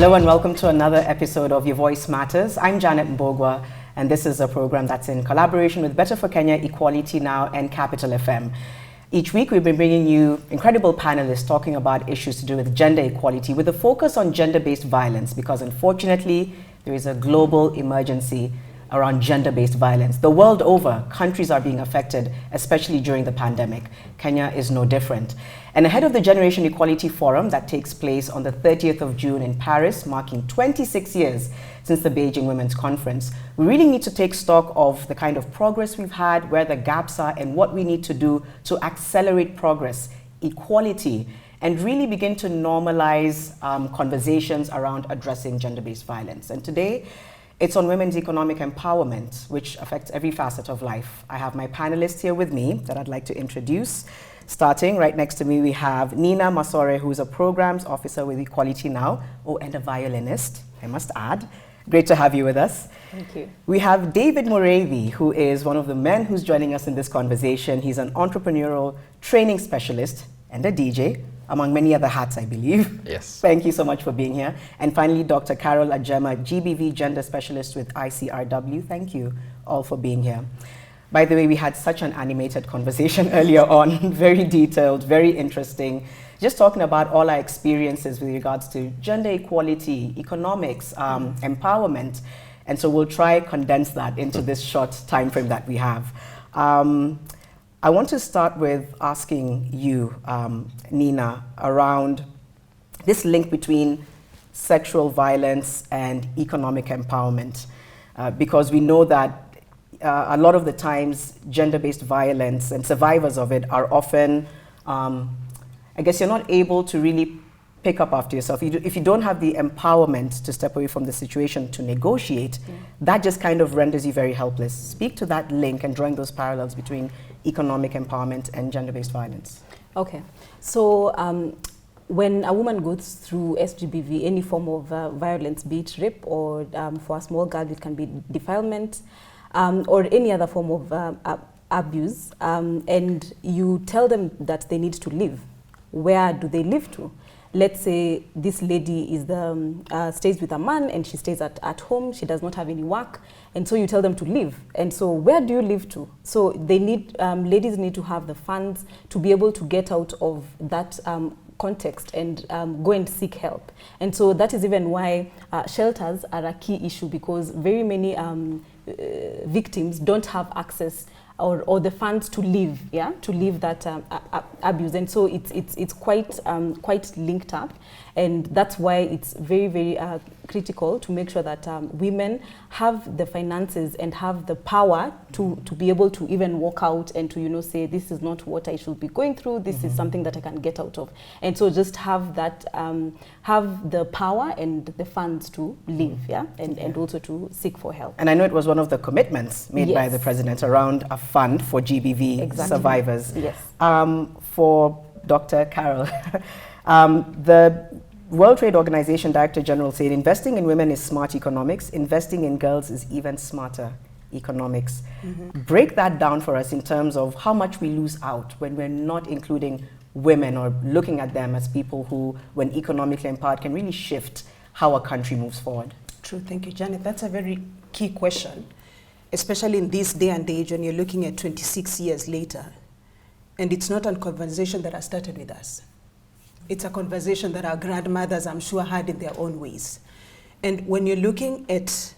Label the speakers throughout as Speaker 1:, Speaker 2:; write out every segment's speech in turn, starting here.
Speaker 1: Hello and welcome to another episode of Your Voice Matters. I'm Janet Mbugua, and this is a program that's in collaboration with Better for Kenya, Equality Now, and Capital FM. Each week we've been bringing you incredible panelists talking about issues to do with gender equality with a focus on gender-based violence, because unfortunately there is a global emergency around gender-based violence. The world over, countries are being affected, especially during the pandemic. Kenya is no different. And ahead of the Generation Equality Forum that takes place on the 30th of June in Paris, marking 26 years since the Beijing Women's Conference, we really need to take stock of the kind of progress we've had, where the gaps are, and what we need to do to accelerate progress, equality, and really begin to normalize conversations around addressing gender-based violence. And today, it's on women's economic empowerment, which affects every facet of life. I have my panelists here with me that I'd like to introduce. Starting right next to me, we have Nina Masore, who's a programs officer with Equality Now, and a violinist, I must add. Great to have you with us.
Speaker 2: Thank you.
Speaker 1: We have David Muriithi, who is one of the men who's joining us in this conversation. He's an entrepreneurial training specialist and a DJ, among many other hats, I believe.
Speaker 3: Yes.
Speaker 1: Thank you so much for being here. And finally, Dr. Carol Ajema, GBV Gender Specialist with ICRW. Thank you all for being here. By the way, we had such an animated conversation earlier on, very detailed, very interesting, just talking about all our experiences with regards to gender equality, economics, empowerment. And so we'll try condense that into this short time frame that we have. I want to start with asking you, Nina, around this link between sexual violence and economic empowerment, because we know that a lot of the times gender-based violence and survivors of it are often, I guess you're not able to really pick up after yourself. If you don't have the empowerment to step away from the situation to negotiate, that just kind of renders you very helpless. Speak to that link and drawing those parallels between economic empowerment and gender-based violence.
Speaker 2: Okay, so when a woman goes through SGBV, any form of violence, be it rape or for a small girl it can be defilement or any other form of abuse, and you tell them that they need to leave, where do they live to? Let's say this lady is stays with a man and she stays at home, she does not have any work, and so you tell them to leave. And so where do you live to? So they need, ladies need to have the funds to be able to get out of that context and go and seek help. And so that is even why shelters are a key issue, because very many victims don't have access or the funds to leave, to leave that abuse, and so it's quite linked up, and that's why it's very, very critical to make sure that women have the finances and have the power to be able to even walk out and to say, this is not what I should be going through, this is something that I can get out of, and so just have that have the power and the funds to live, and also to seek for help.
Speaker 1: And I know it was one of the commitments made by the president around a fund for GBV survivors.
Speaker 2: Yes.
Speaker 1: For Dr. Carol, the World Trade Organization Director General said, investing in women is smart economics, investing in girls is even smarter economics. Break that down for us in terms of how much we lose out when we're not including women or looking at them as people who, when economically empowered, can really shift how a country moves forward.
Speaker 4: True, thank you, Janet. That's a very key question, especially in this day and age when you're looking at 26 years later. And it's not a conversation that has started with us. It's a conversation that our grandmothers, I'm sure, had in their own ways. And when you're looking at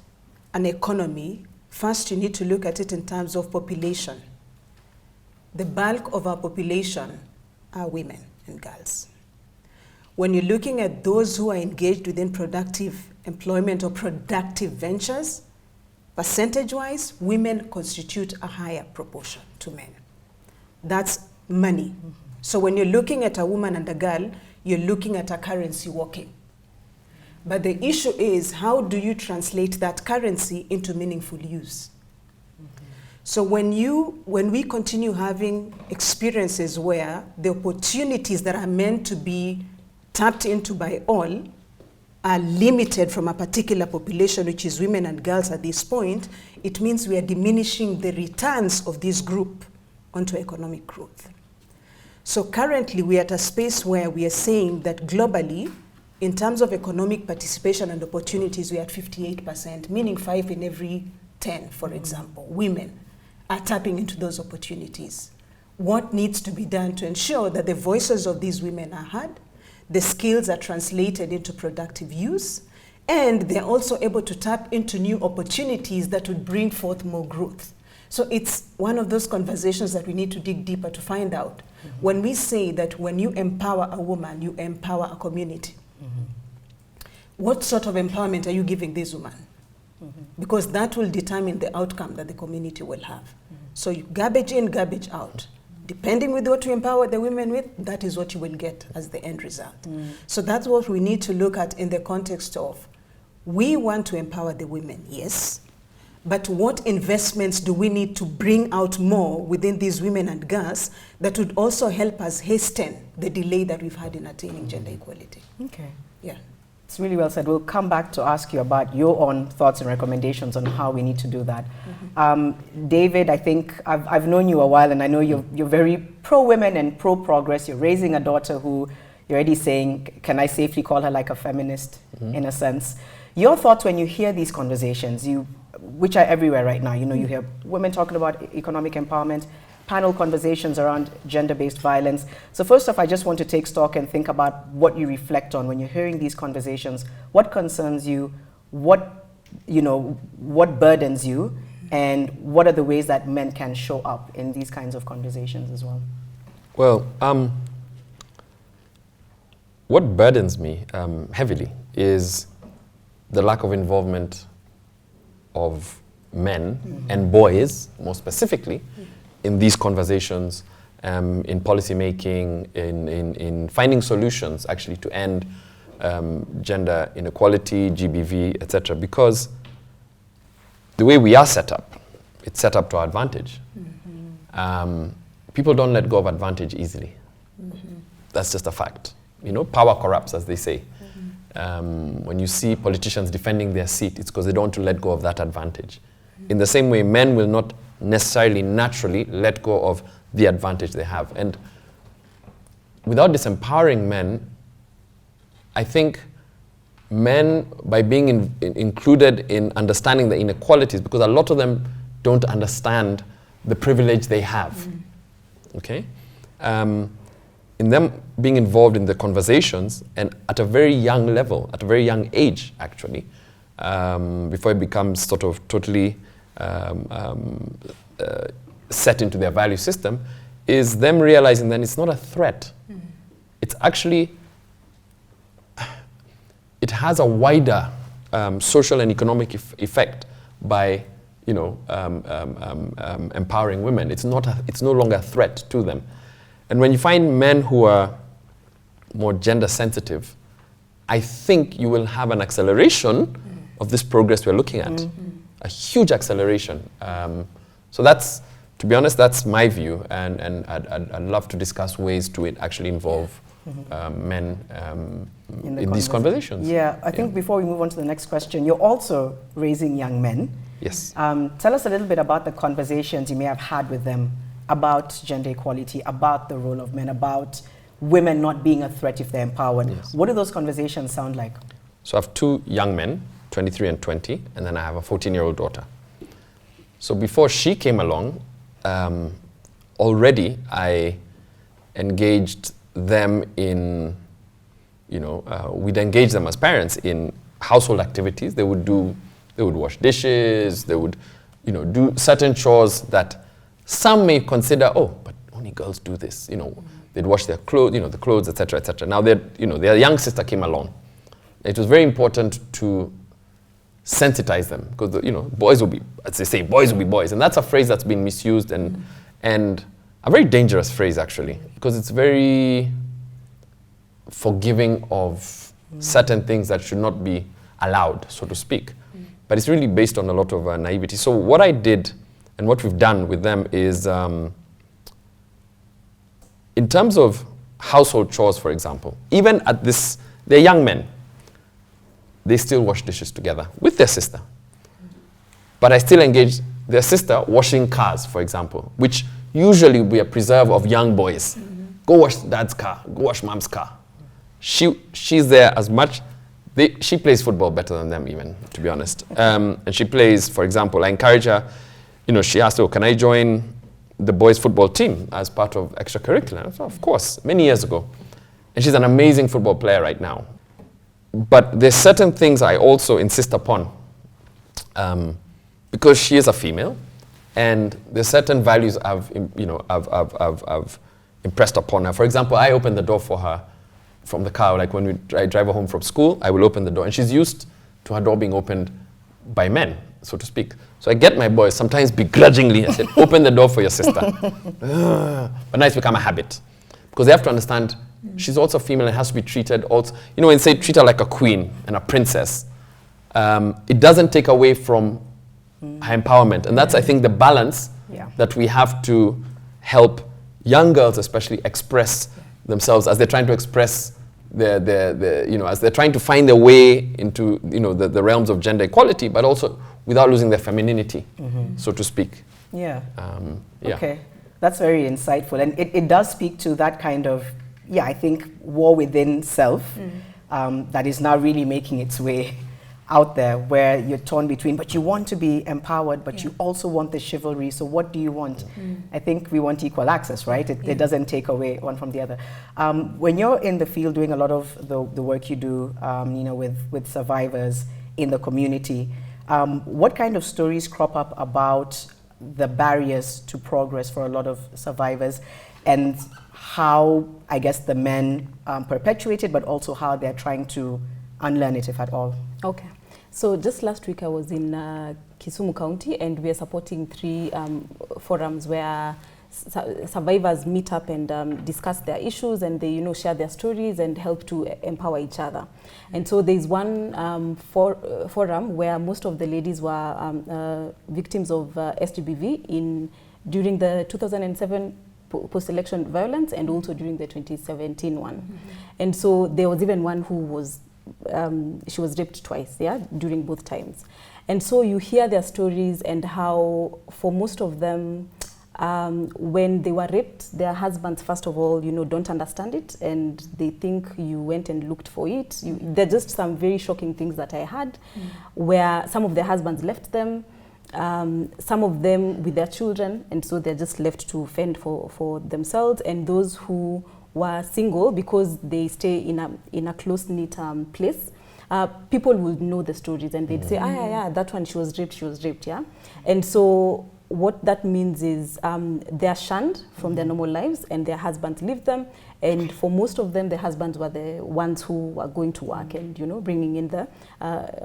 Speaker 4: an economy, first you need to look at it in terms of population. The bulk of our population are women and girls. When you're looking at those who are engaged within productive employment or productive ventures, percentage-wise, women constitute a higher proportion to men. That's money. So when you're looking at a woman and a girl, you're looking at a currency working. But the issue is, how do you translate that currency into meaningful use? So when we continue having experiences where the opportunities that are meant to be tapped into by all are limited from a particular population, which is women and girls at this point, it means we are diminishing the returns of this group onto economic growth. So currently we are at a space where we are saying that globally, in terms of economic participation and opportunities, we're at 58%, meaning 5 in every 10, for example, women are tapping into those opportunities. What needs to be done to ensure that the voices of these women are heard, the skills are translated into productive use, and they're also able to tap into new opportunities that would bring forth more growth. So it's one of those conversations that we need to dig deeper to find out. When we say that when you empower a woman, you empower a community, what sort of empowerment are you giving this woman? Because that will determine the outcome that the community will have. So you garbage in, garbage out. Depending with what you empower the women with, that is what you will get as the end result. So that's what we need to look at in the context of, we want to empower the women, yes, but what investments do we need to bring out more within these women and girls that would also help us hasten the delay that we've had in attaining gender equality?
Speaker 1: Okay.
Speaker 4: Yeah.
Speaker 1: It's really well said. We'll come back to ask you about your own thoughts and recommendations on how we need to do that. David, I think I've known you a while, and I know you're very pro-women and pro-progress. You're raising a daughter who you're already saying, can I safely call her like a feminist in a sense? Your thoughts when you hear these conversations, which are everywhere right now. You know, you hear women talking about economic empowerment, panel conversations around gender-based violence. So first off, I just want to take stock and think about what you reflect on when you're hearing these conversations. What concerns you? What burdens you? And what are the ways that men can show up in these kinds of conversations as well?
Speaker 3: Well, what burdens me heavily is the lack of involvement of men and boys, more specifically, in these conversations, in policy making, in finding solutions actually to end gender inequality, GBV, etc. Because the way we are set up, it's set up to our advantage. People don't let go of advantage easily. That's just a fact. You know, power corrupts, as they say. When you see politicians defending their seat, it's because they don't want to let go of that advantage. In the same way, men will not necessarily naturally let go of the advantage they have. And without disempowering men, I think men, by being included in understanding the inequalities, because a lot of them don't understand the privilege they have, okay? In them being involved in the conversations, and at a very young level, at a very young age, actually, before it becomes sort of totally set into their value system, is them realizing that it's not a threat. It's actually, it has a wider social and economic effect by, you know, empowering women. It's no longer a threat to them. And when you find men who are more gender sensitive, I think you will have an acceleration of this progress we're looking at. A huge acceleration. So that's, to be honest, that's my view, and I'd love to discuss ways to actually involve men in these conversations.
Speaker 1: Yeah, I think before we move on to the next question, you're also raising young men.
Speaker 3: Yes.
Speaker 1: Tell us a little bit about the conversations you may have had with them about gender equality, about the role of men, about women not being a threat if they're empowered.
Speaker 3: Yes.
Speaker 1: What do those conversations sound like?
Speaker 3: So I have two young men, 23 and 20, and then I have a 14-year-old daughter. So before she came along, already I engaged them in, you know, we'd engage them as parents in household activities. They would wash dishes, they would, you know, do certain chores that some may consider, oh, but only girls do this, you know. They'd wash their clothes, you know, the clothes, etc., etc. Now, their young sister came along. It was very important to sensitize them, because, you know, boys will be, as they say, boys will be boys. And that's a phrase that's been misused and a very dangerous phrase, actually, because it's very forgiving of certain things that should not be allowed, so to speak. But it's really based on a lot of naivety. So what I did and what we've done with them is, in terms of household chores, for example, even at this, they're young men, they still wash dishes together with their sister. But I still engage their sister washing cars, for example, which usually would be a preserve of young boys. Go wash dad's car, go wash mom's car. she's there as much. She plays football better than them even, to be honest. And she plays, for example, I encourage her, she asked, can I join the boys football team as part of extracurricular? I said, of course, many years ago. And she's an amazing football player right now. But there's certain things I also insist upon because she is a female, and there's certain values I've impressed upon her. For example, I open the door for her from the car, like when I drive her home from school, I will open the door. And she's used to her door being opened by men, so to speak. So I get my boys, sometimes begrudgingly, I said, open the door for your sister. But now it's become a habit. Because they have to understand she's also female and has to be treated also, when they say treat her like a queen and a princess, it doesn't take away from her empowerment. And that's, I think, the balance that we have to help young girls especially express themselves as they're trying to express as they're trying to find their way into the realms of gender equality, but also without losing their femininity, so to speak.
Speaker 1: Okay, that's very insightful, and it does speak to that kind of I think war within self that is now really making its way out there, where you're torn between, but you want to be empowered, but you also want the chivalry. So what do you want? I think we want equal access, right? It doesn't take away one from the other. When you're in the field doing a lot of the work you do, with survivors in the community, what kind of stories crop up about the barriers to progress for a lot of survivors, and how, I guess, the men perpetuate it, but also how they're trying to unlearn it, if at all?
Speaker 2: Okay. So just last week I was in Kisumu County, and we are supporting 3 forums where survivors meet up and discuss their issues, and they share their stories and help to empower each other. And so there's one forum where most of the ladies were victims of SGBV during the 2007 post-election violence, and also during the 2017 one. And so there was even one who was she was raped twice, during both times. And so you hear their stories, and how for most of them, when they were raped, their husbands, first of all, don't understand it, and they think you went and looked for it. There are just some very shocking things that I had, where some of their husbands left them, some of them with their children, and so they're just left to fend for themselves. And those who were single, because they stay in a close-knit place, people would know the stories, and they'd say, that one, she was raped, And so what that means is they're shunned from their normal lives, and their husbands leave them. And for most of them, the husbands were the ones who were going to work and, bringing in the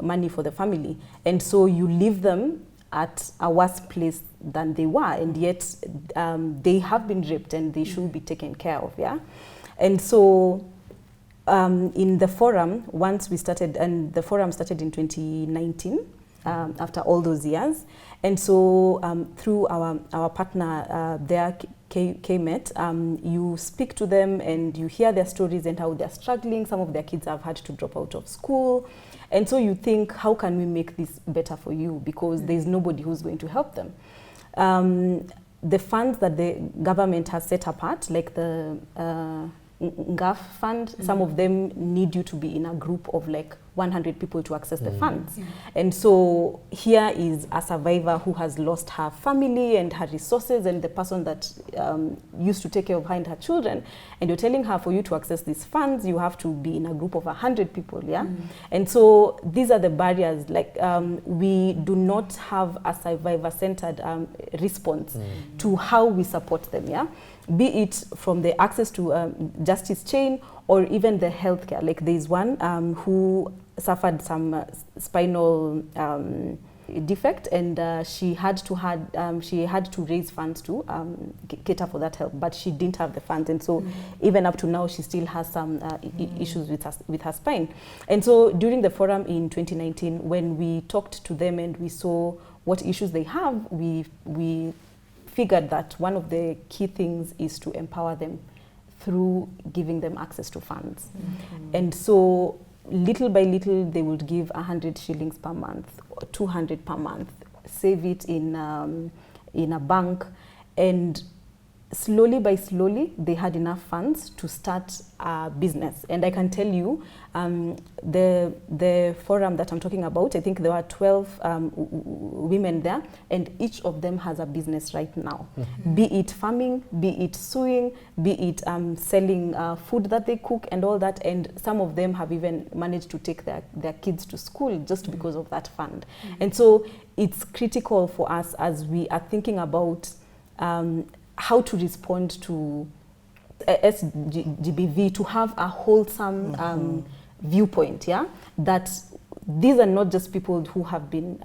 Speaker 2: money for the family. And so you leave them at a worse place than they were, and yet they have been raped and they should be taken care of, And so in the forum, once we started, and the forum started in 2019, after all those years, and so through our partner there, KMET, you speak to them and you hear their stories and how they're struggling. Some of their kids have had to drop out of school. And so you think, how can we make this better for you? Because there's nobody who's going to help them. The funds that the government has set apart, like the NGAF fund, some of them need you to be in a group of like 100 people to access the funds. And so here is a survivor who has lost her family and her resources and the person that used to take care of her and her children. And you're telling her, for you to access these funds, you have to be in a group of 100 people, And so these are the barriers. Like we do not have a survivor-centered response to how we support them, Be it from the access to justice chain or even the healthcare. Like there's one who suffered some spinal defect, and she had to raise funds to cater for that help, but she didn't have the funds, and so even up to now she still has some issues with her spine. And so during the forum in 2019, when we talked to them and we saw what issues they have, we figured that one of the key things is to empower them through giving them access to funds. And so little by little, they would give 100 shillings per month, or 200 per month, save it in a bank. And slowly by slowly, they had enough funds to start a business. And I can tell you, the forum that I'm talking about, I think there were 12 women there, and each of them has a business right now. Be it farming, be it sewing, be it selling food that they cook and all that. And some of them have even managed to take their kids to school just because of that fund. And so it's critical for us as we are thinking about how to respond to SGBV, to have a wholesome viewpoint, yeah? That these are not just people who have been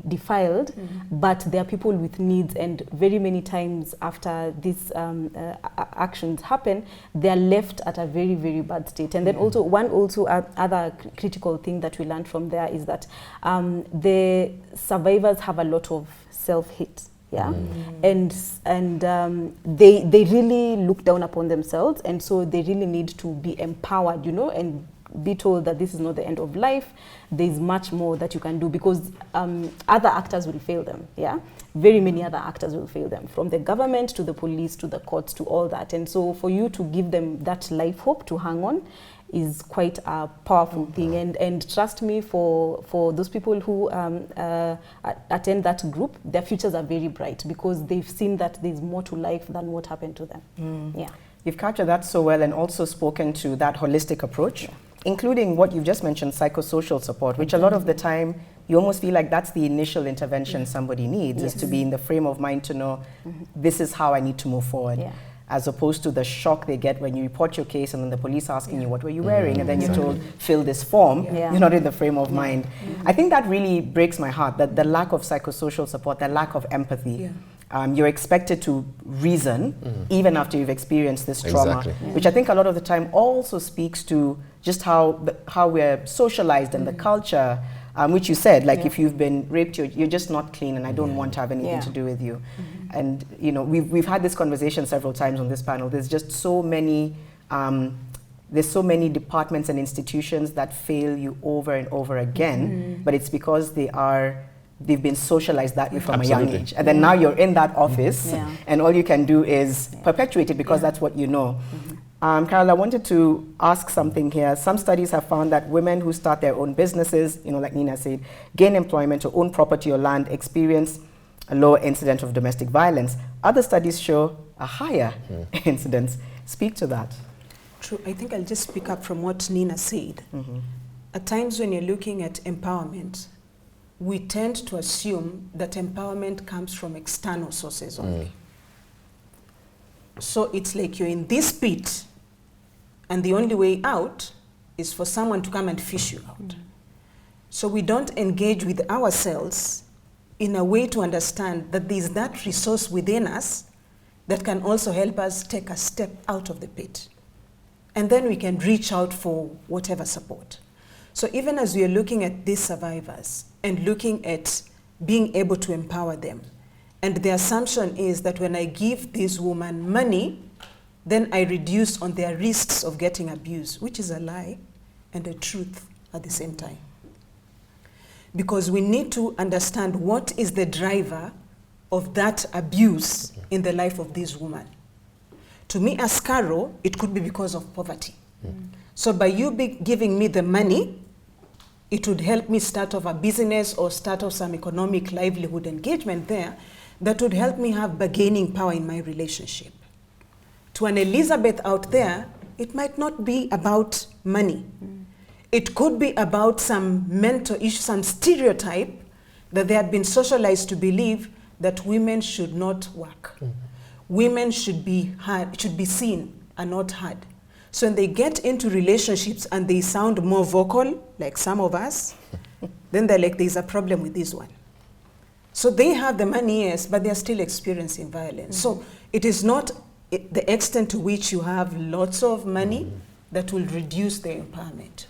Speaker 2: defiled, but they are people with needs, and very many times after these actions happen, they are left at a very, very bad state. And then also, other critical thing that we learned from there is that the survivors have a lot of self-hate. Yeah, and they really look down upon themselves, and so they really need to be empowered, you know, and be told that this is not the end of life. There's much more that you can do, because other actors will fail them. Yeah, very many other actors will fail them, from the government to the police to the courts to all that. And so for you to give them that life hope to hang on is quite a powerful thing. And trust me, for those people who attend that group, their futures are very bright, because they've seen that there's more to life than what happened to them. Yeah.
Speaker 1: You've captured that so well, and also spoken to that holistic approach, including what you've just mentioned, psychosocial support, which a lot of the time you almost feel like that's the initial intervention somebody needs, is to be in the frame of mind to know this is how I need to move forward. As opposed to the shock they get when you report your case and then the police asking you, what were you wearing? And then you're told, fill this form. You're not in the frame of mind. I think that really breaks my heart, that the lack of psychosocial support, the lack of empathy. You're expected to reason even after you've experienced this trauma, which I think a lot of the time also speaks to just how we're socialized and the culture, which you said, like if you've been raped, you're just not clean, and I don't want to have anything to do with you. And you know, we've had this conversation several times on this panel. There's just so many departments and institutions that fail you over and over again, but it's because they've been socialized that way from a young age. And then now you're in that office, and all you can do is perpetuate it because that's what you know. Carol, I wanted to ask something here. Some studies have found that women who start their own businesses, you know, like Nina said, gain employment or own property or land, experience a lower incidence of domestic violence. Other studies show a higher incidence. Speak to that.
Speaker 4: True. I think I'll just pick up from what Nina said. At times when you're looking at empowerment, we tend to assume that empowerment comes from external sources only. So it's like you're in this pit, and the only way out is for someone to come and fish you out. So we don't engage with ourselves in a way to understand that there's that resource within us that can also help us take a step out of the pit. And then we can reach out for whatever support. So even as we are looking at these survivors and looking at being able to empower them, and the assumption is that when I give this woman money, then I reduce on their risks of getting abused, which is a lie and a truth at the same time. Because we need to understand what is the driver of that abuse in the life of this woman. To me, as Carol, it could be because of poverty. So by you giving me the money, it would help me start off a business or start off some economic livelihood engagement there that would help me have bargaining power in my relationship. To an Elizabeth out there, it might not be about money. It could be about some mental issue, some stereotype that they have been socialized to believe that women should not work. Women should be seen and not heard. So when they get into relationships and they sound more vocal, like some of us, then they're like, there's a problem with this one. So they have the money, yes, but they're still experiencing violence. So it is not the extent to which you have lots of money that will reduce their empowerment.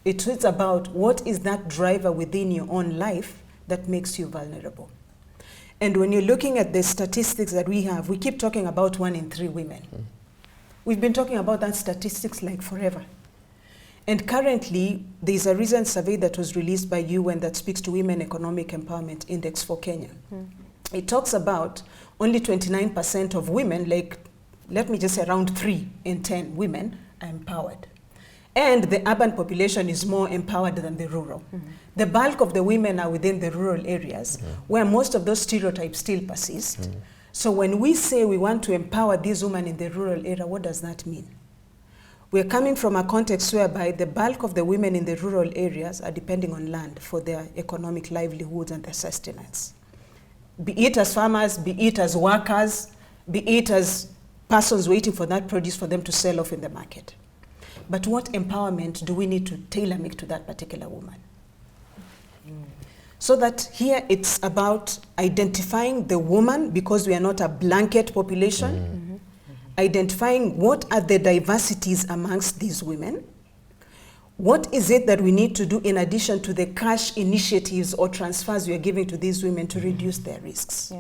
Speaker 4: It is about what is that driver within your own life that makes you vulnerable. And when you're looking at the statistics that we have, we keep talking about 1 in 3 women. We've been talking about that statistics like forever. And currently, there's a recent survey that was released by UN that speaks to Women Economic Empowerment Index for Kenya. it talks about only 29% of women, like, let me just say around 3 in 10 women are empowered. And the urban population is more empowered than the rural. The bulk of the women are within the rural areas, where most of those stereotypes still persist. So when we say we want to empower these women in the rural area, what does that mean? We're coming from a context whereby the bulk of the women in the rural areas are depending on land for their economic livelihoods and their sustenance. Be it as farmers, be it as workers, be it as persons waiting for that produce for them to sell off in the market. But what empowerment do we need to tailor-make to that particular woman? So that here it's about identifying the woman, because we are not a blanket population, identifying what are the diversities amongst these women, what is it that we need to do in addition to the cash initiatives or transfers we are giving to these women to reduce their risks.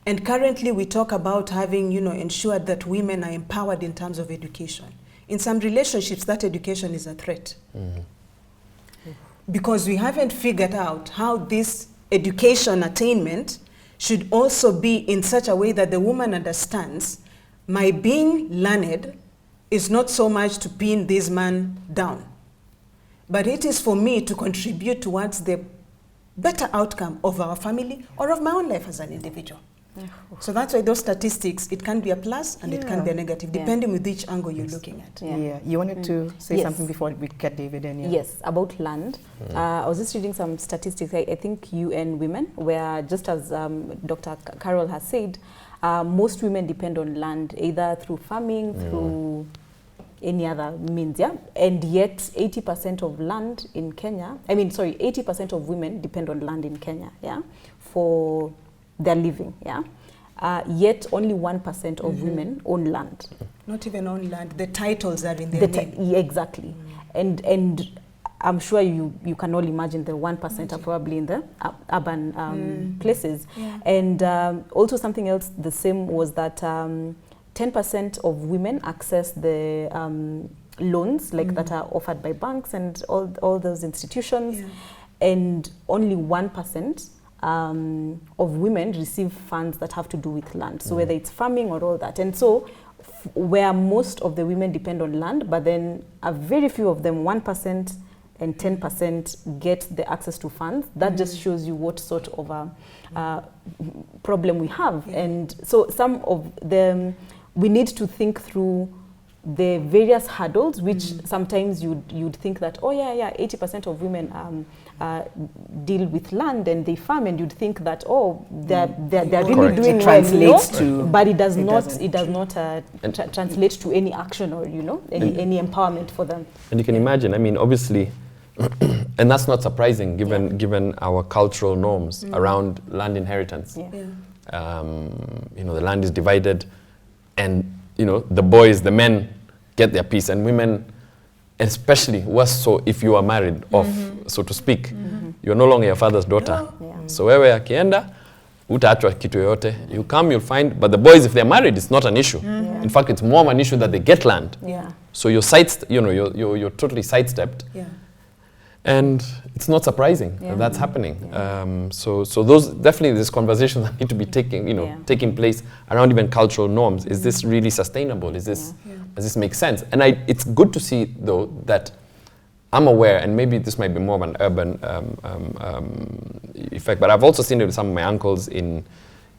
Speaker 4: And currently we talk about having, ensured that women are empowered in terms of education. In some relationships, that education is a threat. Because we haven't figured out how this education attainment should also be in such a way that the woman understands my being learned is not so much to pin this man down, but it is for me to contribute towards the better outcome of our family or of my own life as an individual. So that's why those statistics, it can be a plus and it can be a negative, depending with which angle you're looking at.
Speaker 1: You wanted to say something before we get David in?
Speaker 2: Yes, about land. I was just reading some statistics. I think UN Women, where just as Dr. Carol has said, most women depend on land, either through farming, through any other means, and yet 80% of land in Kenya, 80% of women depend on land in Kenya, for their living, yet only 1% of women own land.
Speaker 4: Not even own land, the titles are in their name.
Speaker 2: Exactly. And I'm sure you can all imagine the 1% are probably in the urban places. And also something else the same was that 10% of women access the loans that are offered by banks and all those institutions, and only 1% of women receive funds that have to do with land, so whether it's farming or all that. And so where most of the women depend on land, but then a very few of them, 1% and 10%, get the access to funds, that just shows you what sort of a problem we have. And so some of them, we need to think through the various hurdles, which sometimes you'd think that, 80% of women deal with land and they farm, and you'd think that, they're really doing well, but it does not translate to any action or any empowerment for them.
Speaker 3: And you can imagine, obviously, and that's not surprising given our cultural norms around land inheritance. The land is divided, and the boys, the men get their piece, and women, especially worse so if you are married off, so to speak, you're no longer your father's daughter. So wewe akienda utaachwa kitu yoyote, you come, you'll find, but the boys, if they're married, it's not an issue. In fact, it's more of an issue that they get land. So you're totally sidestepped. And it's not surprising that that's happening. So those definitely, there's conversations that need to be taking place around even cultural norms. Is this really sustainable? Is this does this make sense? And it's good to see though that I'm aware, and maybe this might be more of an urban effect, but I've also seen it with some of my uncles in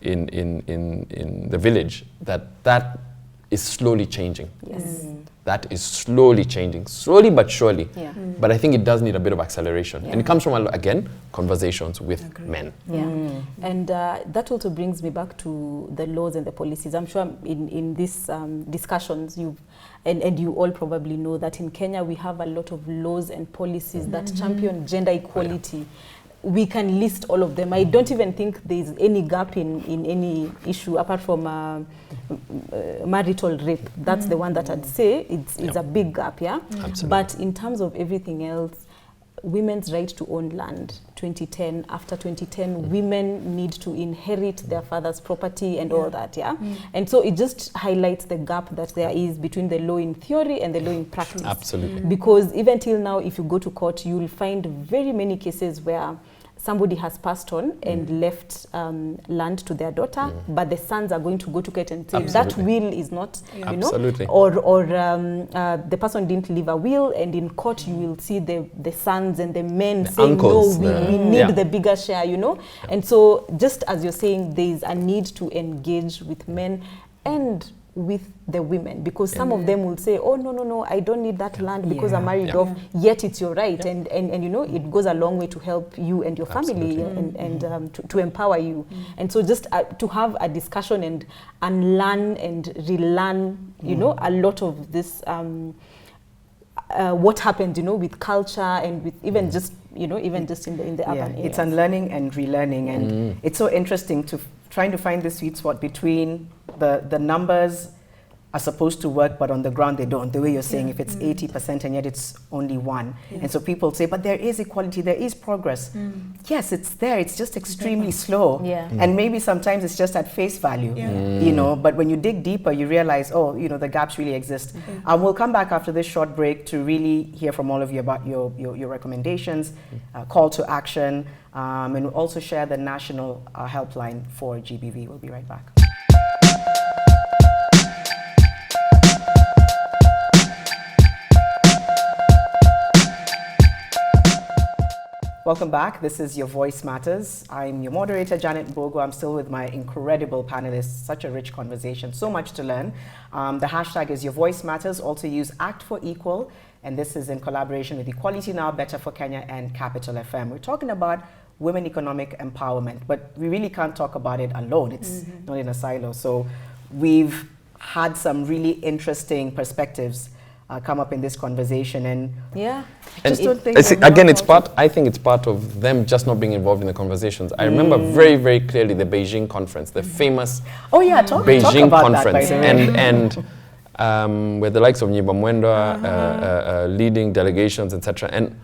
Speaker 3: the village that is slowly changing. That is slowly changing, slowly but surely. But I think it does need a bit of acceleration. And it comes from, again, conversations with men.
Speaker 2: And that also brings me back to the laws and the policies. I'm sure in these discussions, and you all probably know that in Kenya, we have a lot of laws and policies that champion gender equality. We can list all of them. I don't even think there's any gap in any issue apart from marital rape. That's the one that I'd say it's a big gap,
Speaker 3: Absolutely.
Speaker 2: But in terms of everything else, women's right to own land, 2010, after 2010, women need to inherit their father's property and all that, And so it just highlights the gap that there is between the law in theory and the law in practice.
Speaker 3: Absolutely.
Speaker 2: Because even till now, if you go to court, you'll find very many cases where somebody has passed on and left land to their daughter, but the sons are going to go to court and say that will is not, you know, or the person didn't leave a will, and in court you will see the sons and the men saying, no, we need the bigger share, you know. And so just as you're saying, there is a need to engage with men and with the women, because some of them will say, oh, no, I don't need that land because I'm married off, yet it's your right. And you know, it goes a long way to help you and your family and to empower you. And so just to have a discussion and unlearn and relearn, you know, a lot of this, what happened, you know, with culture and with even just, you know, even just in the urban areas.
Speaker 1: It's unlearning and relearning, and it's so interesting to trying to find the sweet spot between the numbers are supposed to work, but on the ground they don't. The way you're saying, if it's 80% and yet it's only 1. And so people say, but there is equality, there is progress. Yes, it's there, it's just extremely slow. And maybe sometimes it's just at face value, you know, but when you dig deeper, you realize, oh, you know, the gaps really exist. We'll come back after this short break to really hear from all of you about your recommendations, call to action, and we'll also share the national helpline for GBV. We'll be right back. Welcome back. This is Your Voice Matters. I'm your moderator, Janet Mbugua. I'm still with my incredible panelists. Such a rich conversation, so much to learn. The hashtag is Your Voice Matters. Also use Act for Equal, and this is in collaboration with Equality Now, Better for Kenya, and Capital FM. We're talking about women economic empowerment, but we really can't talk about it alone. It's not in a silo. So we've had some really interesting perspectives come up in this conversation, and I
Speaker 3: think it's part of them just not being involved in the conversations. I remember very, very clearly the Beijing conference, the famous Beijing conference, and where the likes of Nyiba Mwendwa leading delegations, etc. And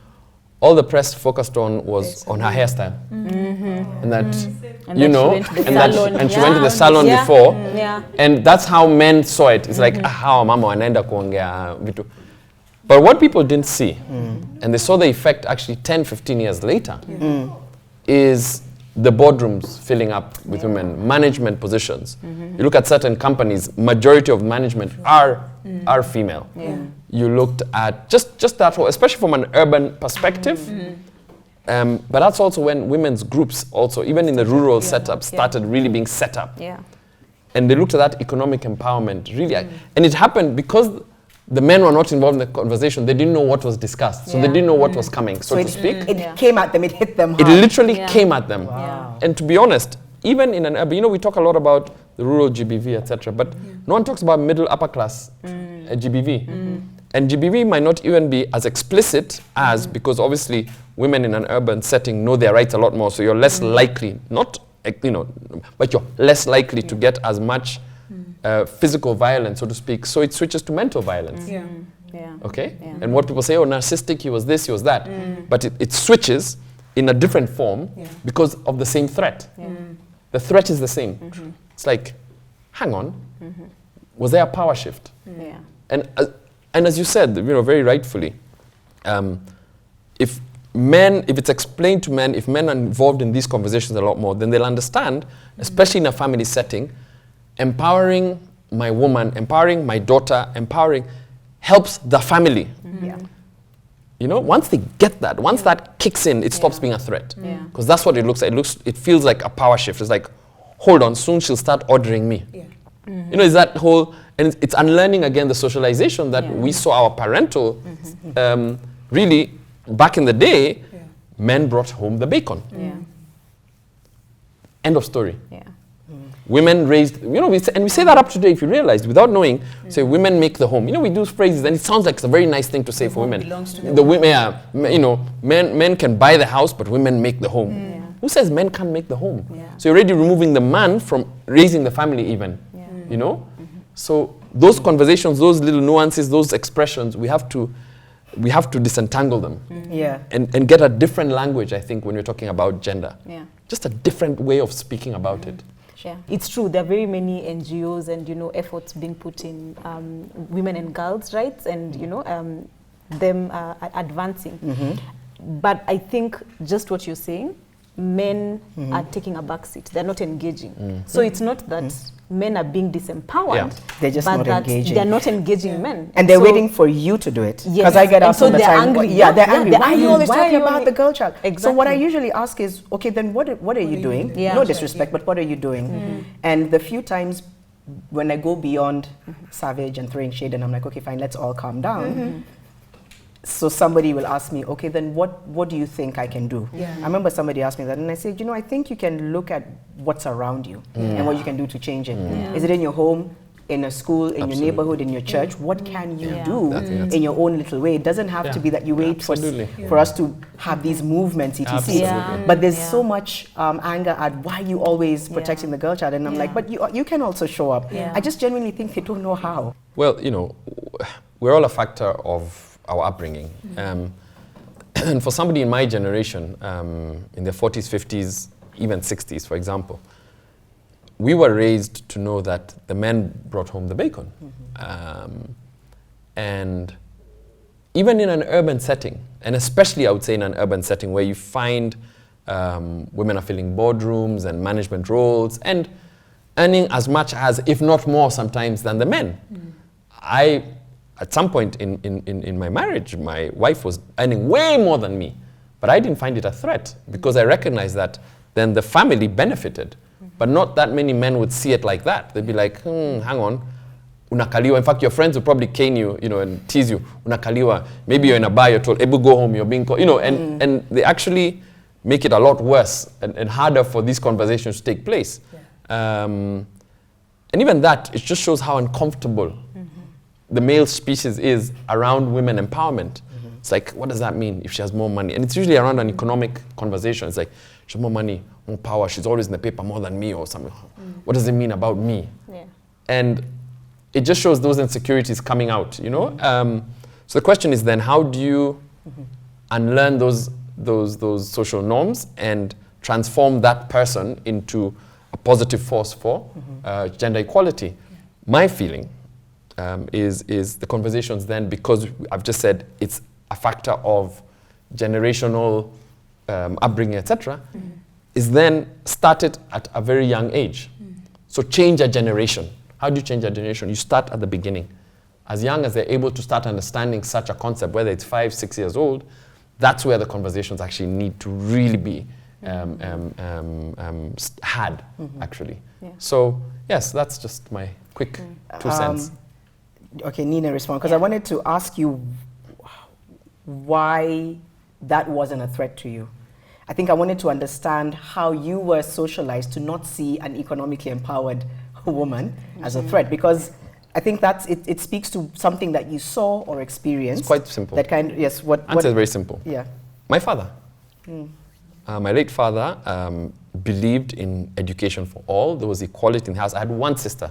Speaker 3: all the press focused on was on her hairstyle, and that she went to the salon before, and that's how men saw it. It's like how mama anaenda kuongea vitu. But what people didn't see, and they saw the effect actually 10-15 years later, is the boardrooms filling up with women, management positions. You look at certain companies, majority of management are female. You looked at just that whole, especially from an urban perspective. But that's also when women's groups also, even in the rural setup, started really being set up. And they looked at that economic empowerment, really. And it happened because the men were not involved in the conversation. They didn't know what was discussed. So they didn't know what was coming, so to speak.
Speaker 1: It came at them, it hit them hard.
Speaker 3: It literally came at them. And to be honest, even in an urban, you know, we talk a lot about the rural GBV, etc. But no one talks about middle, upper class GBV. And GBV might not even be as explicit as, because obviously women in an urban setting know their rights a lot more, so you're less likely, not, you know, but you're less likely to get as much physical violence, so to speak. So it switches to mental violence. Okay? And what people say, oh, narcissistic, he was this, he was that. But it switches in a different form because of the same threat. The threat is the same. It's like, hang on, was there a power shift? And as you said, you know, very rightfully, if it's explained to men, if men are involved in these conversations a lot more, then they'll understand, especially in a family setting, empowering my woman, empowering my daughter, helps the family. You know, once they get that, once that kicks in, it stops being a threat. Because that's what it looks like. It feels like a power shift. It's like, hold on, soon she'll start ordering me. You know, it's that whole, and it's unlearning again the socialization that we saw our parental, really, back in the day, men brought home the bacon. End of story. Women raised, you know, we say that up to date, if you realize, without knowing, say women make the home. You know, we do phrases and it sounds like it's a very nice thing to say for women. The women, you know, men can buy the house, but women make the home. Who says men can't make the home? So you're already removing the man from raising the family even, you know? So those conversations, those little nuances, those expressions, we have to disentangle them. And get a different language, I think, when you're talking about gender. Just a different way of speaking about it.
Speaker 2: It's true. There are very many NGOs and, you know, efforts being put in women and girls' rights and, you know, them advancing. But I think just what you're saying, men are taking a back seat. They're not engaging. So it's not that men are being disempowered.
Speaker 1: They're just
Speaker 2: but
Speaker 1: not
Speaker 2: that
Speaker 1: engaging.
Speaker 2: They're not engaging men.
Speaker 1: And they're
Speaker 2: so,
Speaker 1: waiting for you to do it.
Speaker 2: Yes.
Speaker 1: Because I get asked all the
Speaker 2: they're
Speaker 1: time.
Speaker 2: Angry.
Speaker 1: Yeah, they're angry.
Speaker 2: They're
Speaker 1: Why are you
Speaker 2: angry.
Speaker 1: always
Speaker 2: Why
Speaker 1: talking
Speaker 2: are you
Speaker 1: about
Speaker 2: only-
Speaker 1: the girl child?
Speaker 2: Exactly.
Speaker 1: So what I usually ask is, okay, then what are you doing?
Speaker 2: Yeah.
Speaker 1: No disrespect, but what are you doing? And the few times when I go beyond savage and throwing shade, and I'm like, okay, fine, let's all calm down. So somebody will ask me, okay, then what do you think I can do? I remember somebody asked me that, and I said, I think you can look at what's around you and what you can do to change it. Is it in your home, in a school, in your neighborhood, in your church? What can you do in your own little way? It doesn't have to be that you wait for us to have these movements, etc. But there's so much anger at why you always protecting the girl child, and I'm like, but you can also show up. I just genuinely think they don't know how.
Speaker 3: Well, we're all a factor of our upbringing. And for somebody in my generation, in their 40s, 50s, even 60s, for example, we were raised to know that the men brought home the bacon. And even in an urban setting, and especially I would say in an urban setting where you find women are filling boardrooms and management roles and earning as much as, if not more sometimes, than the men. At some point in my marriage, my wife was earning way more than me, but I didn't find it a threat because I recognized that then the family benefited, but not that many men would see it like that. They'd be like, hang on, unakaliwa. In fact, your friends would probably cane you, and tease you, unakaliwa. Maybe you're in a bar, you're told, Ebu, go home, you're being called, and they actually make it a lot worse and harder for these conversations to take place. And even that, it just shows how uncomfortable the male species is around women empowerment. It's like, what does that mean if she has more money? And it's usually around an economic conversation. It's like, she has more money, more power, she's always in the paper more than me or something. What does it mean about me? And it just shows those insecurities coming out, So the question is then, how do you unlearn those social norms and transform that person into a positive force for gender equality? My feeling is the conversations then, because I've just said it's a factor of generational upbringing, etc., is then started at a very young age. So change a generation. How do you change a generation? You start at the beginning. As young as they're able to start understanding such a concept, whether it's 5, 6 years old, that's where the conversations actually need to really be had, actually. So, yes, that's just my quick 2 cents.
Speaker 1: Okay, Nina, respond, because I wanted to ask you why that wasn't a threat to you. I think I wanted to understand how you were socialized to not see an economically empowered woman as a threat, because I think that's it speaks to something that you saw or experienced.
Speaker 3: It's quite simple.
Speaker 1: That kind of, yes, what
Speaker 3: Answer is very simple.
Speaker 1: Yeah.
Speaker 3: My father. My late father believed in education for all. There was equality in the house. I had one sister,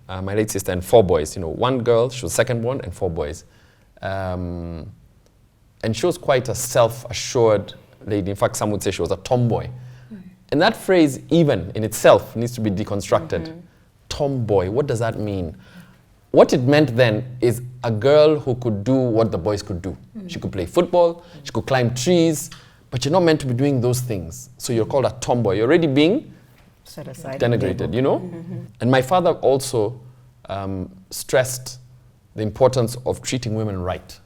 Speaker 3: my late sister, and 4 boys. 1 girl, she was second born, and 4 boys. And she was quite a self-assured lady. In fact, some would say she was a tomboy. And that phrase, even in itself, needs to be deconstructed. Tomboy, what does that mean? What it meant then is a girl who could do what the boys could do. She could play football, she could climb trees, but you're not meant to be doing those things. So you're called a tomboy. You're already being
Speaker 1: set aside,
Speaker 3: denigrated, And my father also stressed the importance of treating women right.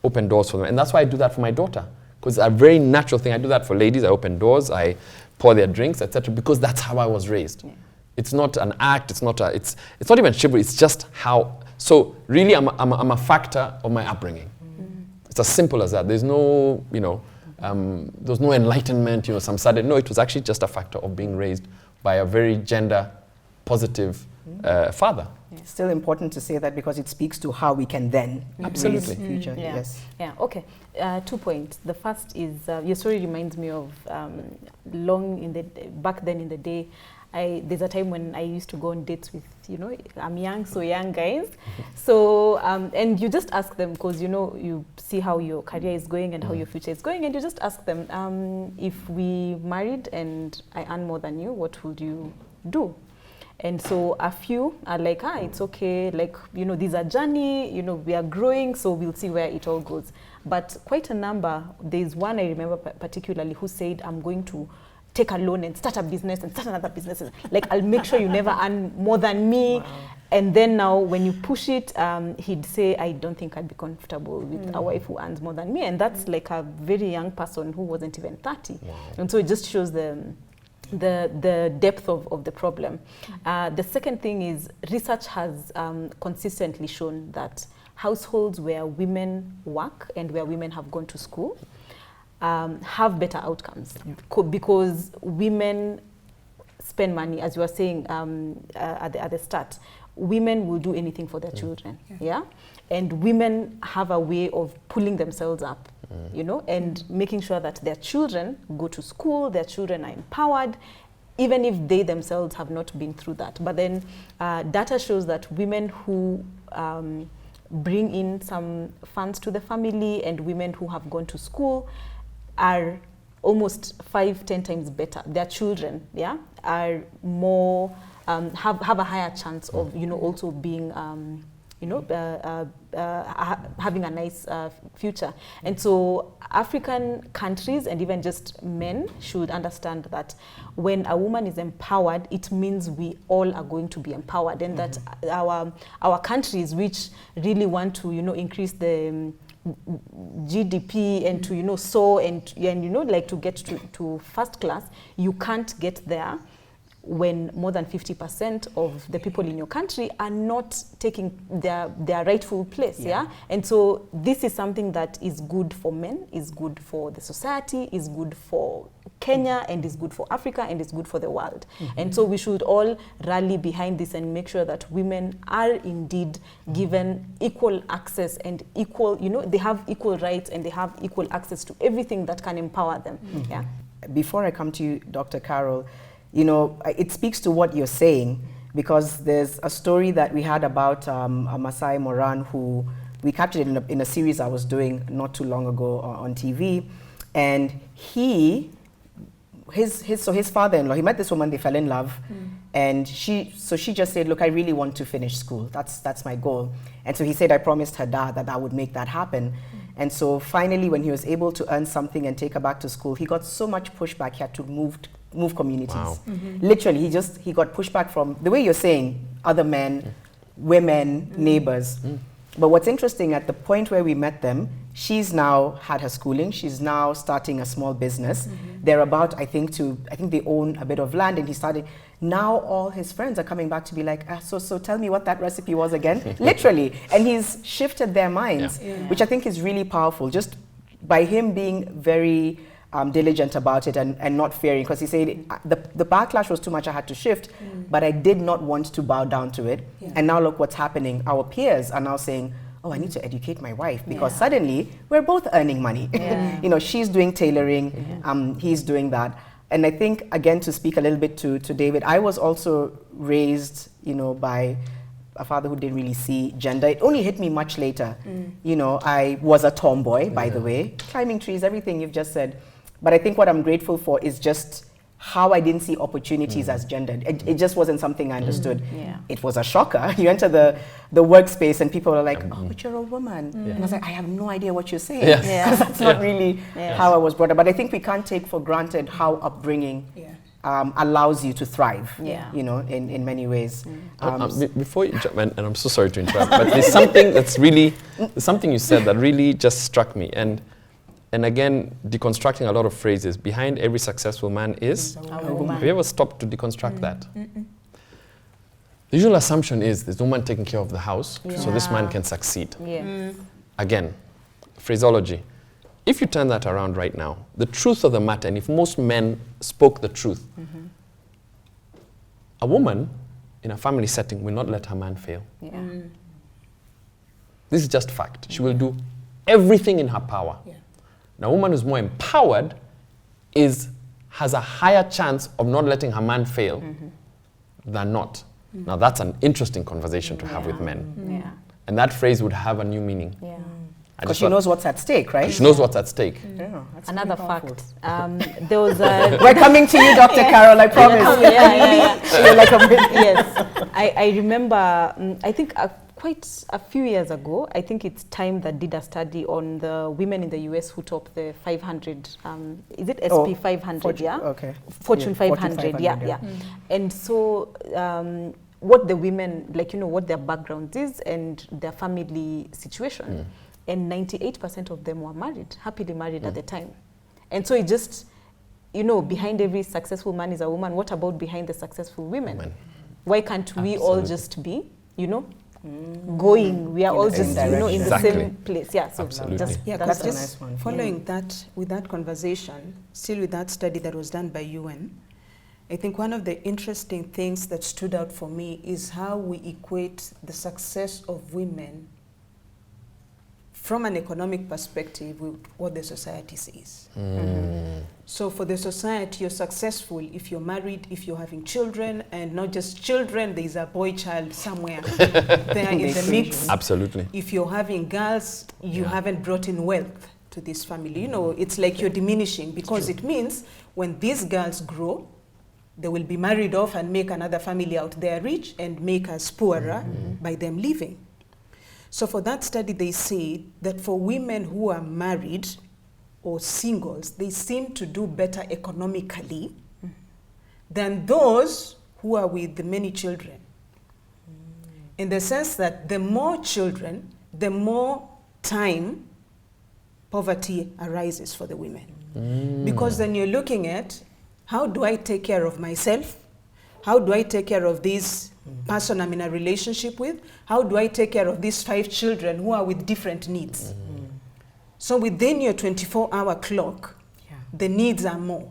Speaker 3: Open doors for them. And that's why I do that for my daughter. Because it's a very natural thing. I do that for ladies. I open doors, I pour their drinks, etc. Because that's how I was raised. It's not an act, it's not even chivalry, it's just how. So really I'm a factor of my upbringing. It's as simple as that. There's no, there's no enlightenment, some sudden. No, it was actually just a factor of being raised by a very gender positive father.
Speaker 1: It's still important to say that because it speaks to how we can then raise the future. Yes.
Speaker 2: Yeah, okay. 2 points. The first is, your story reminds me of back then in the day, there's a time when I used to go on dates with, I'm young, so young guys. So, and you just ask them, because, you see how your career is going and how your future is going, and you just ask them, if we married and I earn more than you, what would you do? And so a few are like, it's okay, like, these are journey, we are growing, so we'll see where it all goes. But quite a number, there's one I remember particularly who said, I'm going to take a loan and start a business and start another business. Like, I'll make sure you never earn more than me. Wow. And then now when you push it, he'd say, I don't think I'd be comfortable with a wife who earns more than me. And that's like a very young person who wasn't even 30. Wow. And so it just shows the depth of the problem. The second thing is research has consistently shown that households where women work and where women have gone to school have better outcomes because women spend money, as you were saying at the start. Women will do anything for their children, and women have a way of pulling themselves up, and making sure that their children go to school, their children are empowered, even if they themselves have not been through that. But then data shows that women who bring in some funds to the family and women who have gone to school are almost 5-10 times better. Their children, are more have a higher chance of also being having a nice future. And so African countries and even just men should understand that when a woman is empowered, it means we all are going to be empowered, and that our countries which really want to increase the GDP and to soar and like to get to first class, you can't get there when more than 50% of the people in your country are not taking their rightful place, And so this is something that is good for men, is good for the society, is good for Kenya, and is good for Africa, and is good for the world. And so we should all rally behind this and make sure that women are indeed given equal access and equal, they have equal rights and they have equal access to everything that can empower them.
Speaker 1: Before I come to you, Dr. Carol, it speaks to what you're saying, because there's a story that we had about a Masai Moran who we captured in a series I was doing not too long ago on TV, and his father-in-law, he met this woman, they fell in love, and she just said, look, I really want to finish school. That's my goal. And so he said, I promised her dad that I would make that happen. And so finally, when he was able to earn something and take her back to school, he got so much pushback, he had to move communities. Wow. Literally, he got pushback from, the way you're saying, other men, women, neighbors. But what's interesting, at the point where we met them, she's now had her schooling, she's now starting a small business. They're about, I think they own a bit of land, and he started, now all his friends are coming back to be like, so tell me what that recipe was again. Literally. And he's shifted their minds, which I think is really powerful, just by him being very diligent about it and not fearing, because he said the backlash was too much, I had to shift, but I did not want to bow down to it. And now look what's happening. Our peers are now saying, oh, I need to educate my wife, because suddenly we're both earning money. She's doing tailoring, he's doing that. And I think, again, to speak a little bit to David, I was also raised, by a father who didn't really see gender. It only hit me much later. I was a tomboy, by the way, climbing trees, everything you've just said. But I think what I'm grateful for is just how I didn't see opportunities as gendered. It just wasn't something I understood. It was a shocker. You enter the workspace and people are like, oh, but you're a woman. And I was like, I have no idea what you're saying. Because that's not really how I was brought up. But I think we can't take for granted how upbringing allows you to thrive, in many ways.
Speaker 3: Before you jump, and I'm so sorry to interrupt, but there's something you said that really just struck me. And again, deconstructing a lot of phrases. Behind every successful man is a woman. Have you ever stopped to deconstruct that? The usual assumption is there's no man taking care of the house, so this man can succeed. Again, phraseology. If you turn that around right now, the truth of the matter, and if most men spoke the truth, a woman in a family setting will not let her man fail. This is just fact. She will do everything in her power. Now, a woman who's more empowered has a higher chance of not letting her man fail than not. Now, that's an interesting conversation to have with men. And that phrase would have a new meaning.
Speaker 1: Because she knows what's at stake, right?
Speaker 3: She knows what's at stake.
Speaker 1: Yeah, that's
Speaker 2: Another
Speaker 1: pretty powerful.
Speaker 2: fact, there was a...
Speaker 1: We're coming to you, Dr. Carol, I promise. You're like a
Speaker 2: Yes, I remember, I think quite a few years ago, I think it's Time that did a study on the women in the US who top the 500, is it SP 500, yeah?
Speaker 1: Okay.
Speaker 2: Fortune 500, yeah. And so what the women, like, what their background is and their family situation. And 98% of them were married, happily married at the time. And so it just, behind every successful man is a woman. What about behind the successful women? Why can't we all just be, going? We are all just, in the same place. Yeah, so
Speaker 1: that's a nice one.
Speaker 4: Following that, with that conversation, still with that study that was done by UN, I think one of the interesting things that stood out for me is how we equate the success of women from an economic perspective with what the society says. So for the society, you're successful if you're married, if you're having children, and not just children, there's a boy child somewhere there in the mix.
Speaker 3: Absolutely.
Speaker 4: If you're having girls, you haven't brought in wealth to this family. It's like you're diminishing, because it means when these girls grow, they will be married off and make another family out there rich and make us poorer by them leaving. So for that study, they say that for women who are married or singles, they seem to do better economically than those who are with the many children. In the sense that the more children, the more time poverty arises for the women. Because then you're looking at, how do I take care of myself? How do I take care of this person I'm in a relationship with? How do I take care of these 5 children who are with different needs? So within your 24-hour clock, the needs are more.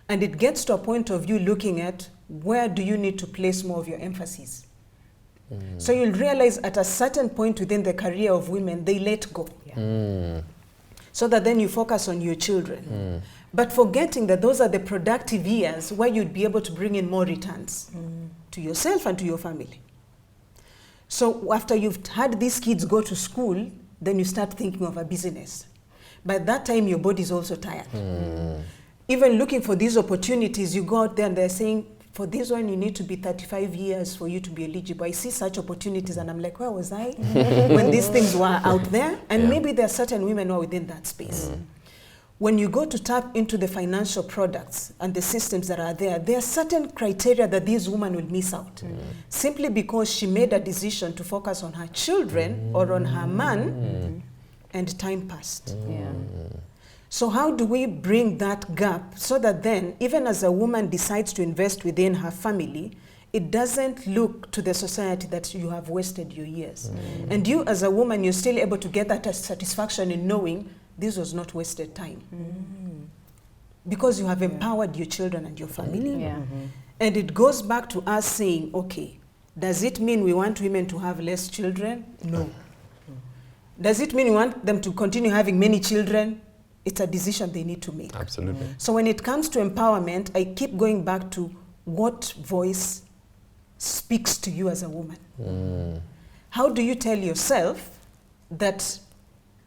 Speaker 4: And it gets to a point of you looking at, where do you need to place more of your emphasis? So you'll realize at a certain point within the career of women, they let go. So that then you focus on your children. But forgetting that those are the productive years where you'd be able to bring in more returns to yourself and to your family. So after you've had these kids go to school, then you start thinking of a business. By that time, your body's also tired. Even looking for these opportunities, you go out there and they're saying, for this one, you need to be 35 years for you to be eligible. I see such opportunities and I'm like, where was I when these things were out there? And maybe there are certain women who are within that space. When you go to tap into the financial products and the systems that are there are certain criteria that this woman will miss out. Simply because she made a decision to focus on her children or on her man, and time passed. So how do we bring that gap so that then, even as a woman decides to invest within her family, it doesn't look to the society that you have wasted your years. And you as a woman, you're still able to get that satisfaction in knowing this was not wasted time. Because you have empowered your children and your family. And it goes back to us saying, okay, does it mean we want women to have less children? No. Does it mean we want them to continue having many children? It's a decision they need to make.
Speaker 3: Absolutely.
Speaker 4: So when it comes to empowerment, I keep going back to what voice speaks to you as a woman. How do you tell yourself that,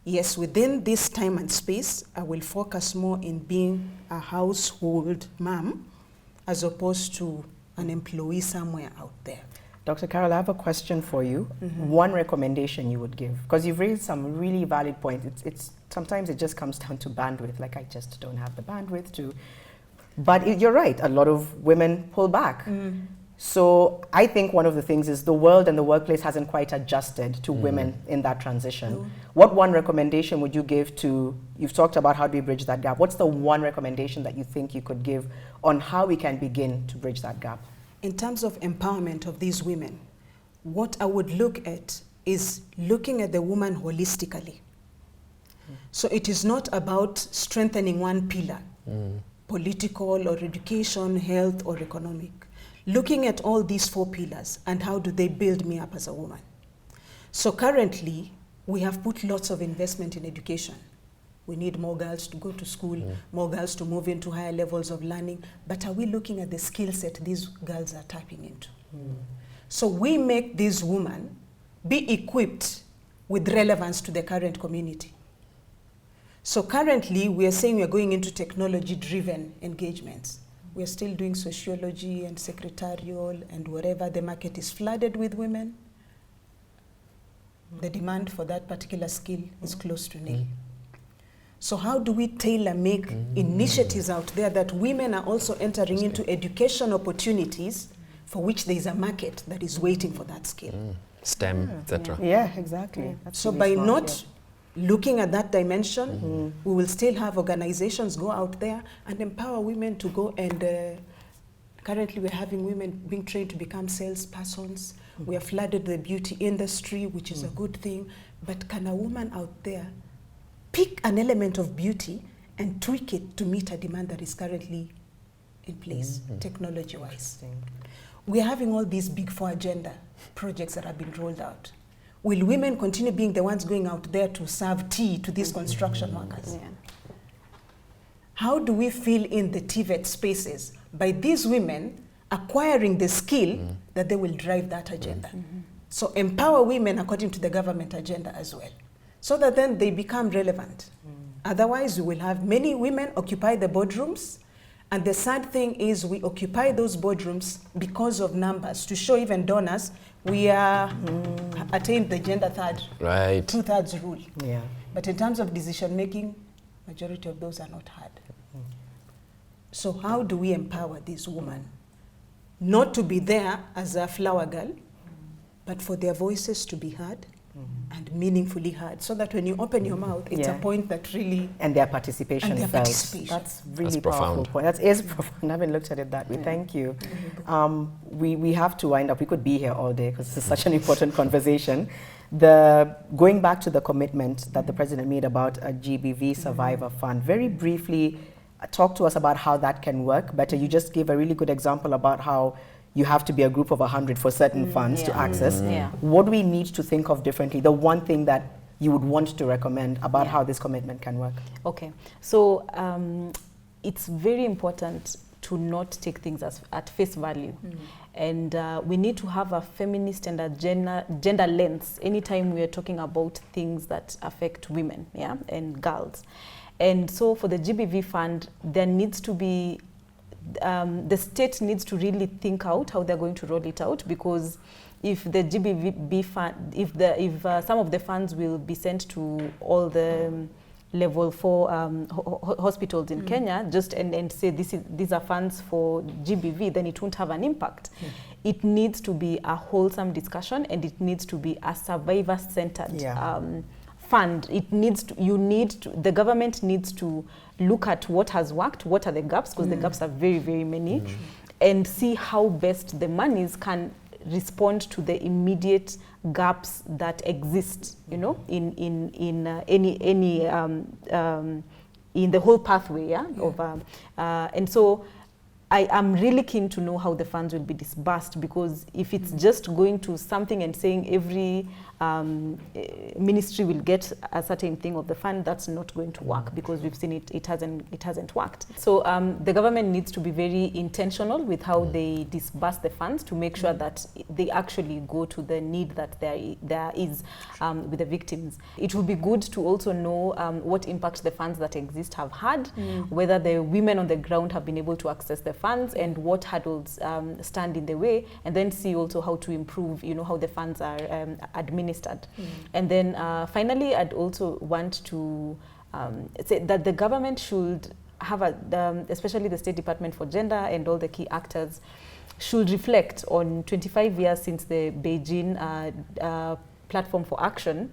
Speaker 4: yes, within this time and space, I will focus more in being a household mom as opposed to an employee somewhere out there?
Speaker 1: Dr. Carol, I have a question for you. One recommendation you would give, because you've raised some really valid points. It's sometimes it just comes down to bandwidth, like I just don't have the bandwidth to. But you're right, a lot of women pull back. So I think one of the things is the world and the workplace hasn't quite adjusted to women in that transition. What one recommendation would you give to, you've talked about how do we bridge that gap. What's the one recommendation that you think you could give on how we can begin to bridge that gap?
Speaker 4: In terms of empowerment of these women, what I would look at is looking at the woman holistically. So it is not about strengthening one pillar, political or education, health or economic. Looking at all these 4 pillars and how do they build me up as a woman. So currently, we have put lots of investment in education. We need more girls to go to school, more girls to move into higher levels of learning. But are we looking at the skill set these girls are tapping into? So we make these women be equipped with relevance to the current community. So currently, we are saying we are going into technology-driven engagements. We are still doing sociology and secretarial and wherever the market is flooded with women, the demand for that particular skill is close to nil. So how do we tailor-make initiatives out there that women are also entering into education opportunities for which there is a market that is waiting for that skill?
Speaker 3: STEM, etc.
Speaker 1: Yeah, exactly. That's
Speaker 4: So
Speaker 1: really
Speaker 4: by
Speaker 1: smart,
Speaker 4: not looking at that dimension, we will still have organizations go out there and empower women to go and currently we're having women being trained to become salespersons. We have flooded the beauty industry, which is a good thing. But can a woman out there pick an element of beauty and tweak it to meet a demand that is currently in place, technology-wise? We're having all these Big Four agenda projects that have been rolled out. Will women continue being the ones going out there to serve tea to these construction workers?
Speaker 2: Yeah.
Speaker 4: How do we fill in the TVET spaces by these women acquiring the skill that they will drive that agenda? So empower women according to the government agenda as well, so that then they become relevant. Otherwise, we will have many women occupy the boardrooms, and the sad thing is we occupy those boardrooms because of numbers, to show even donors we are attained the gender
Speaker 3: Right.
Speaker 4: 2/3 rule.
Speaker 1: Yeah.
Speaker 4: But in terms of decision making, majority of those are not heard. So how do we empower these women not to be there as a flower girl, but for their voices to be heard and meaningfully heard, so that when you open your mouth, it's a point that really...
Speaker 1: And their participation
Speaker 4: And their
Speaker 1: felt.
Speaker 4: participation.
Speaker 1: That's really
Speaker 3: That's
Speaker 1: powerful
Speaker 3: profound.
Speaker 1: point. That is profound. I haven't looked at it that way. Thank you. We have to wind up. We could be here all day because this is such an important conversation. Going back to the commitment that the President made about a GBV Survivor Fund, very briefly, talk to us about how that can work. Better, you just gave a really good example about how you have to be a group of 100 for certain funds to access. What do we need to think of differently? The one thing that you would want to recommend about how this commitment can work?
Speaker 2: Okay, so it's very important to not take things at face value. And we need to have a feminist and a gender lens anytime we are talking about things that affect women and girls. And so for the GBV fund, there needs to be the state needs to really think out how they're going to roll it out, because if the GBV fund, if some of the funds will be sent to all the level 4 hospitals in Kenya, just and say these are funds for GBV, then it won't have an impact. It needs to be a wholesome discussion, and it needs to be a survivor-centered fund. The government needs to look at what has worked, what are the gaps, because the gaps are very, very many, and see how best the monies can respond to the immediate gaps that exist, in the whole pathway, and so I am really keen to know how the funds will be disbursed, because if it's just going to something and saying every ministry will get a certain thing of the fund, that's not going to work, because we've seen it hasn't worked. So the government needs to be very intentional with how they disburse the funds to make sure that they actually go to the need that there is with the victims. It will be good to also know what impact the funds that exist have had, whether the women on the ground have been able to access the funds, and what hurdles stand in the way, and then see also how to improve, how the funds are administered. And then finally, I'd also want to say that the government should have especially the State Department for Gender and all the key actors should reflect on 25 years since the Beijing Platform for Action,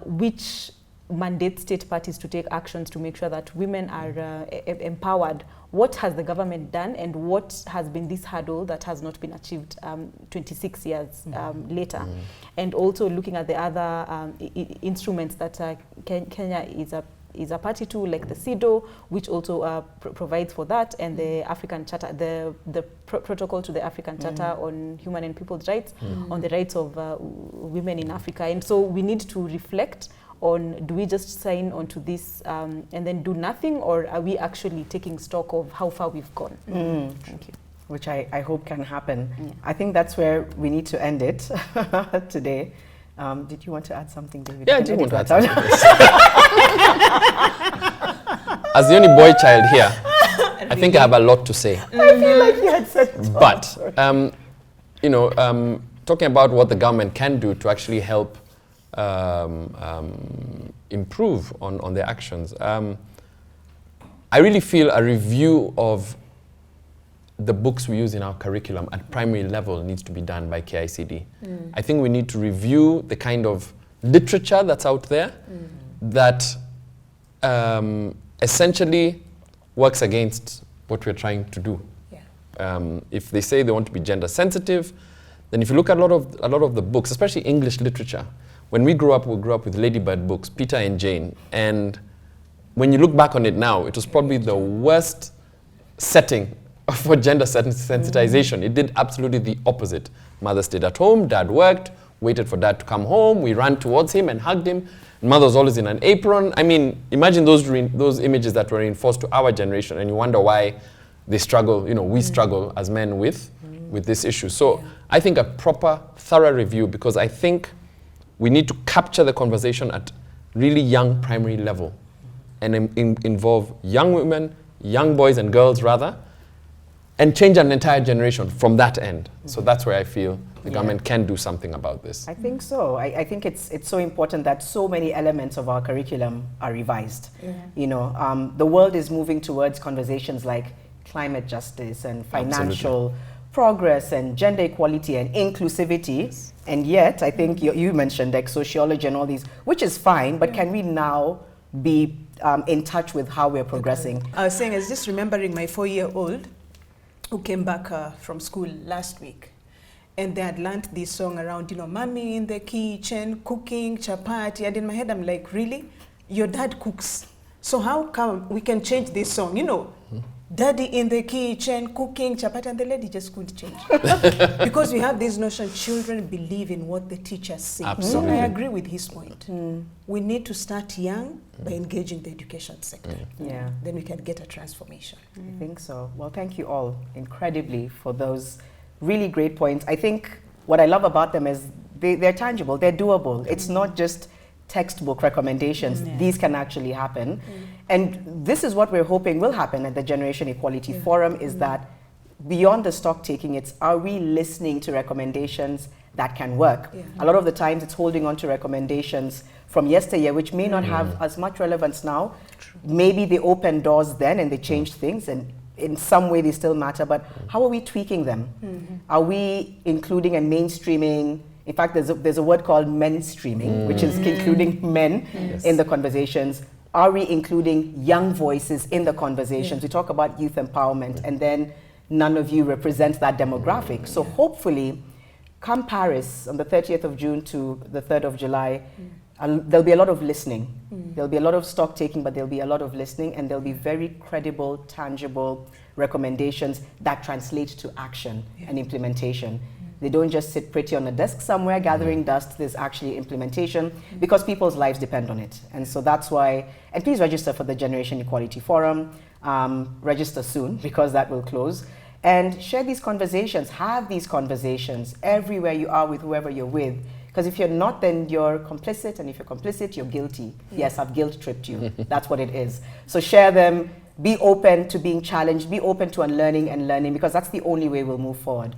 Speaker 2: which mandate state parties to take actions to make sure that women are empowered. What has the government done, and what has been this hurdle that has not been achieved 26 years later? And also looking at the other instruments that Kenya is a party to, like the CEDAW, which also provides for that, and the African Charter, the protocol to the African Charter on Human and People's Rights, on the rights of women in Africa. And so we need to reflect on, do we just sign onto this and then do nothing, or are we actually taking stock of how far we've gone? Thank you.
Speaker 1: Which I hope can happen. I think that's where we need to end it today. Did you want to add something, David?
Speaker 3: Yeah, I do want to add something. As the only boy child here, I think I have a lot to say.
Speaker 1: I feel like you had said it all.
Speaker 3: But, talking about what the government can do to actually help improve on their actions, I really feel a review of the books we use in our curriculum at primary level needs to be done by KICD. I think we need to review the kind of literature that's out there that essentially works against what we're trying to do.
Speaker 4: Yeah.
Speaker 3: If they say they want to be gender sensitive, then if you look at a lot of the books, especially English literature, when we grew up with Ladybird books, Peter and Jane, and when you look back on it now, it was probably the worst setting for gender sensitization. It did absolutely the opposite. Mother stayed at home, dad worked, waited for dad to come home, we ran towards him and hugged him. Mother was always in an apron. I mean, imagine those images that were reinforced to our generation, and you wonder why they struggle, we struggle as men with this issue. So I think a proper, thorough review, because I think we need to capture the conversation at really young primary level and involve young women, young boys and girls rather, and change an entire generation from that end. So that's where I feel the government can do something about this.
Speaker 1: I think so. I think it's so important that so many elements of our curriculum are revised. Yeah. The world is moving towards conversations like climate justice and financial progress and gender equality and inclusivity. Yes. And yet, I think you mentioned like sociology and all these, which is fine, but can we now be in touch with how we're progressing?
Speaker 4: I was saying, I was just remembering my 4-year-old who came back from school last week. And they had learned this song around, mommy in the kitchen, cooking, chapati. And in my head, I'm like, really? Your dad cooks. So how come we can change this song? Daddy in the kitchen, cooking, chapati, and the lady just couldn't change. Because we have this notion, children believe in what the teachers say.
Speaker 3: Absolutely.
Speaker 4: I agree with his point. We need to start young by engaging the education sector.
Speaker 1: Yeah.
Speaker 4: Then we can get a transformation.
Speaker 1: I think so. Well, thank you all incredibly for those really great points. I think what I love about them is they're tangible, they're doable. It's not just textbook recommendations. These can actually happen. And this is what we're hoping will happen at the Generation Equality Forum, is that beyond the stock taking, it's are we listening to recommendations that can work? A lot of the times it's holding on to recommendations from yesteryear, which may not have as much relevance now. Maybe they opened doors then and they changed things, and in some way they still matter, but how are we tweaking them? Are we including and mainstreaming? In fact, there's a word called menstreaming, which is including men in the conversations. Are we including young voices in the conversations? We talk about youth empowerment, and then none of you represent that demographic. So hopefully, come Paris on the 30th of June to the 3rd of July, there'll be a lot of listening. There'll be a lot of stock taking, but there'll be a lot of listening, and there'll be very credible, tangible recommendations that translate to action and implementation. They don't just sit pretty on a desk somewhere gathering dust. There's actually implementation because people's lives depend on it. And so that's why, and please register for the Generation Equality Forum. Register soon because that will close. And share these conversations, have these conversations everywhere you are with whoever you're with. Because if you're not, then you're complicit, and if you're complicit, you're guilty. Yes, I've guilt tripped you. That's what it is. So share them, be open to being challenged, be open to unlearning and learning, because that's the only way we'll move forward.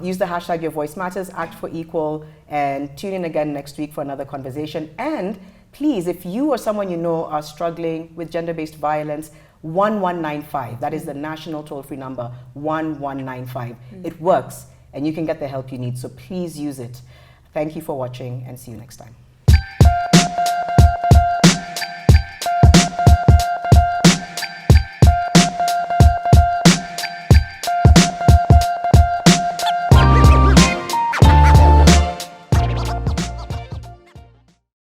Speaker 1: Use the hashtag Your Voice Matters, Act for Equal, and tune in again next week for another conversation. And please, if you or someone you know are struggling with gender-based violence, 1195, that is the national toll-free number, 1195. It works, and you can get the help you need, so please use it. Thank you for watching, and see you next time.